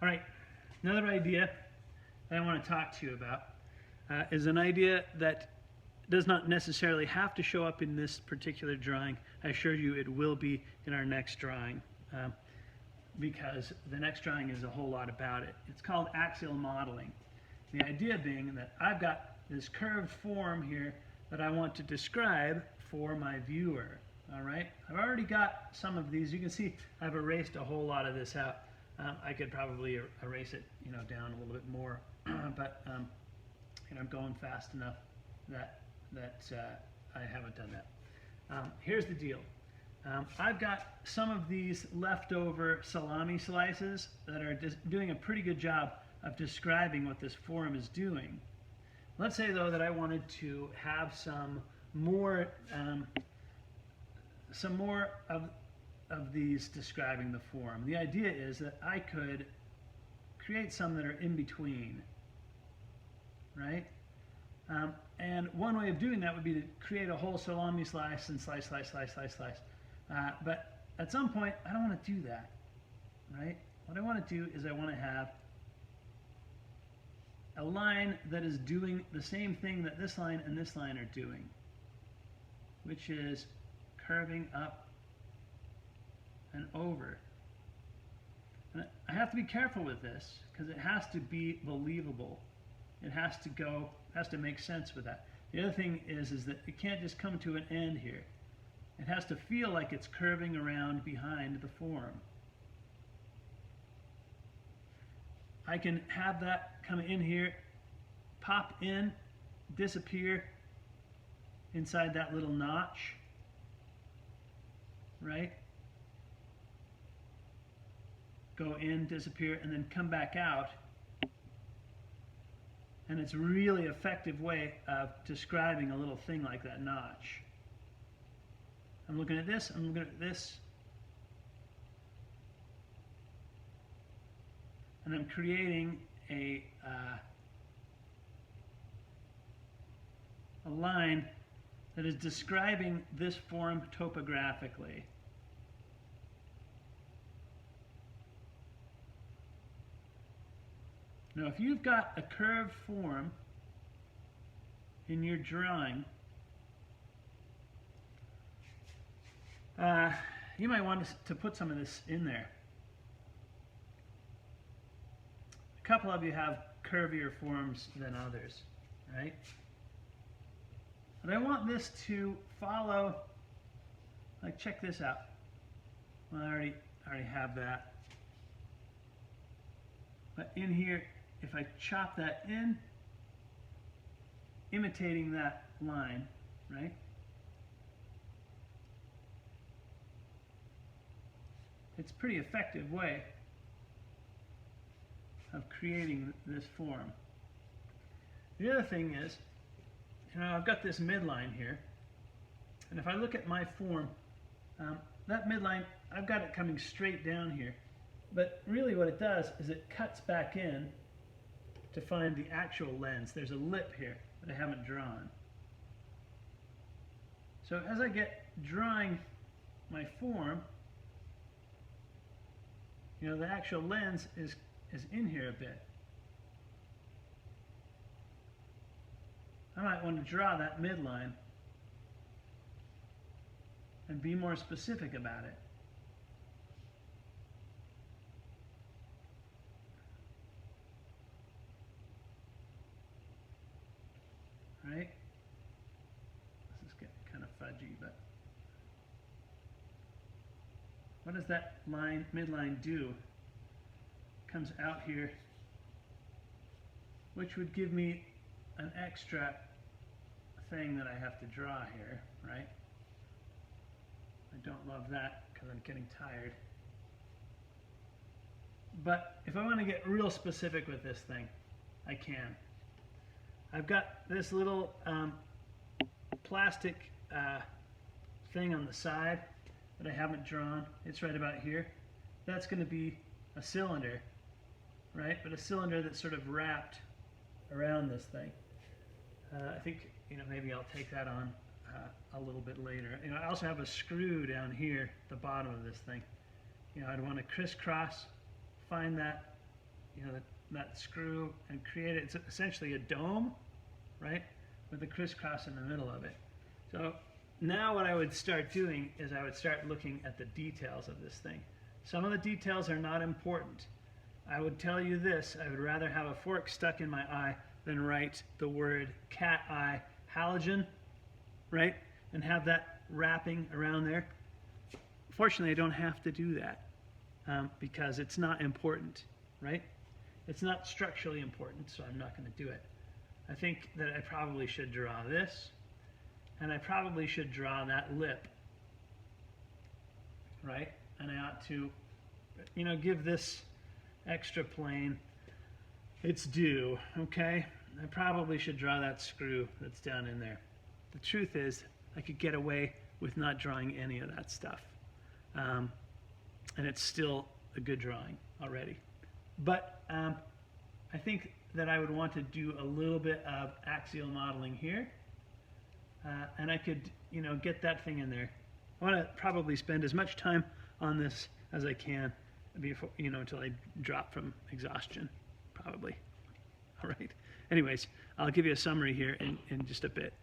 All right, another idea that I want to talk to you about is an idea that does not necessarily have to show up in this particular drawing. I assure you it will be in our next drawing because the next drawing is a whole lot about it. It's called axial modeling. The idea being that I've got this curved form here that I want to describe for my viewer. All right, I've already got some of these. You can see I've erased a whole lot of this out. I could probably erase it, down a little bit more, but I'm going fast enough that I haven't done that. Here's the deal. I've got some of these leftover salami slices that are doing a pretty good job of describing what this form is doing. Let's say though that I wanted to have some more of these describing the form. The idea is that I could create some that are in between, right? And one way of doing that would be to create a whole salami slice and slice. But at some point, I don't want to do that, right? What I want to do is I want to have a line that is doing the same thing that this line and this line are doing, which is curving up and over. And I have to be careful with this because it has to be believable. It has to make sense with that. The other thing is that it can't just come to an end here. It has to feel like it's curving around behind the form. I can have that come in here, pop in, disappear inside that little notch, right? Go in, disappear, and then come back out. And it's a really effective way of describing a little thing like that notch. I'm looking at this, I'm looking at this, and I'm creating a line that is describing this form topographically. Now, if you've got a curved form in your drawing, you might want to put some of this in there. A couple of you have curvier forms than others, right? But I want this to follow, like check this out. Well, I already have that. But in here, if I chop that in, imitating that line, right? It's a pretty effective way of creating this form. The other thing is, I've got this midline here, and if I look at my form, that midline, I've got it coming straight down here. But really what it does is it cuts back in to find the actual lens. There's a lip here that I haven't drawn. So as I get drawing my form, the actual lens is in here a bit. I might want to draw that midline and be more specific about it. Right? This is getting kind of fudgy, but what does that midline do? Comes out here, which would give me an extra thing that I have to draw here, right? I don't love that because I'm getting tired. But if I want to get real specific with this thing, I can. I've got this little plastic thing on the side that I haven't drawn. It's right about here. That's going to be a cylinder, right? But a cylinder that's sort of wrapped around this thing. I think maybe I'll take that on a little bit later. I also have a screw down here at the bottom of this thing. I'd want to crisscross, find that you know, that screw and create it. It's essentially a dome, right, with a crisscross in the middle of it. So now what I would start doing is I would start looking at the details of this thing. Some of the details are not important. I would tell you this: I would rather have a fork stuck in my eye than write the word cat eye halogen, right, and have that wrapping around there. Fortunately, I don't have to do that because it's not important, right? It's not structurally important, so I'm not going to do it. I think that I probably should draw this, and I probably should draw that lip, right? And I ought to, you know, give this extra plane its due, okay? I probably should draw that screw that's down in there. The truth is, I could get away with not drawing any of that stuff. And it's still a good drawing already. But I think that I would want to do a little bit of axial modeling here. And I could, you know, get that thing in there. I want to probably spend as much time on this as I can before, you know, until I drop from exhaustion, probably. All right. Anyways, I'll give you a summary here in just a bit.